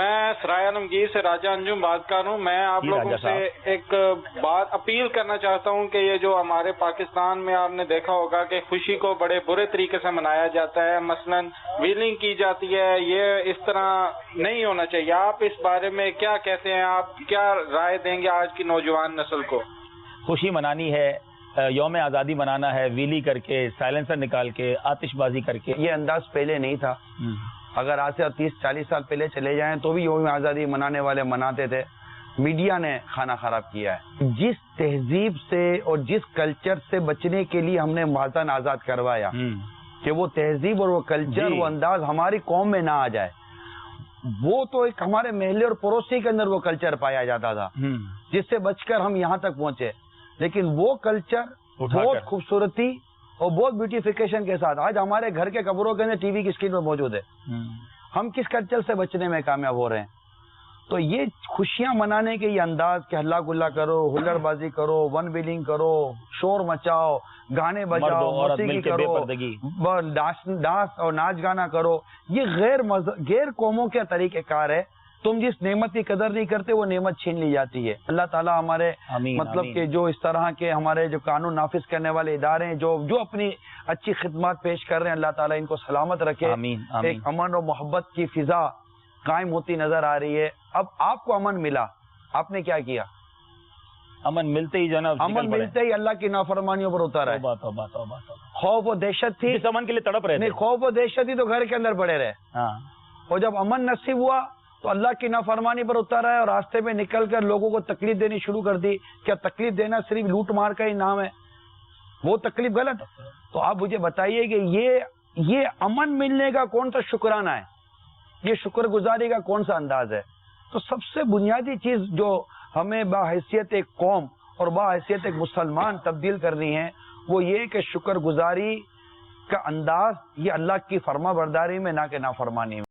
میں سرائے عالمگیر سے راجہ انجم بات کر رہا ہوں. میں آپ لوگوں سے ایک بات اپیل کرنا چاہتا ہوں کہ یہ جو ہمارے پاکستان میں آپ نے دیکھا ہوگا کہ خوشی کو بڑے برے طریقے سے منایا جاتا ہے، مثلا ویلنگ کی جاتی ہے، یہ اس طرح نہیں ہونا چاہیے. آپ اس بارے میں کیا کہتے ہیں؟ آپ کیا رائے دیں گے آج کی نوجوان نسل کو؟ خوشی منانی ہے، یوم آزادی منانا ہے، ویلی کر کے، سائلنسر نکال کے، آتش بازی کر کے. یہ انداز پہلے نہیں تھا. اگر آج سے 30-40 سال پہلے چلے جائیں تو بھی یوم آزادی منانے والے مناتے تھے. میڈیا نے کھانا خراب کیا ہے. جس تہذیب سے اور جس کلچر سے بچنے کے لیے ہم نے وطن آزاد کروایا کہ وہ تہذیب اور وہ کلچر وہ انداز ہماری قوم میں نہ آ جائے، وہ تو ایک ہمارے محلے اور پڑوسی کے اندر وہ کلچر پایا جاتا تھا جس سے بچ کر ہم یہاں تک پہنچے. لیکن وہ کلچر بہت خوبصورتی اور بہت بیوٹیفیکیشن کے ساتھ آج ہمارے گھر کے قبروں کے اندر ٹی وی کی اسکرین پر موجود ہے. ہم کس کلچر سے بچنے میں کامیاب ہو رہے ہیں؟ تو یہ خوشیاں منانے کے یہ انداز کہ ہلا گلا کرو، ہلڑ بازی کرو، ون ویلنگ کرو، شور مچاؤ، گانے بجاؤ، موسیقی کرو، ڈانس اور ناچ گانا کرو، یہ غیر قوموں کے طریقہ کار ہے. تم جس نعمت کی قدر نہیں کرتے وہ نعمت چھین لی جاتی ہے. اللہ تعالیٰ ہمارے مطلب کہ جو اس طرح کے ہمارے جو قانون نافذ کرنے والے ادارے ہیں جو اپنی اچھی خدمات پیش کر رہے ہیں، اللہ تعالیٰ ان کو سلامت رکھے. ایک امن اور محبت کی فضا قائم ہوتی نظر آ رہی ہے. اب آپ کو امن ملا، آپ نے کیا کیا؟ امن ملتے ہی جناب، امن ملتے ہی اللہ کی نافرمانیوں پر اترا ہے. خوف و دہشت تھی، اس امن کے لیے تڑپ رہے تھے. خوف و دہشت تھی تو گھر کے اندر پڑے رہے. اور جب امن نصیب ہوا تو اللہ کی نافرمانی پر اترا ہے اور راستے میں نکل کر لوگوں کو تکلیف دینی شروع کر دی. کیا تکلیف دینا صرف لوٹ مار کا ہی نام ہے؟ وہ تکلیف غلط. تو آپ مجھے بتائیے کہ یہ امن ملنے کا کون سا شکرانہ ہے؟ یہ شکر گزاری کا کون سا انداز ہے؟ تو سب سے بنیادی چیز جو ہمیں باحیثیت ایک قوم اور باحیثیت ایک مسلمان تبدیل کرنی ہے وہ یہ کہ شکر گزاری کا انداز یہ اللہ کی فرما برداری میں نہ کہ نافرمانی میں.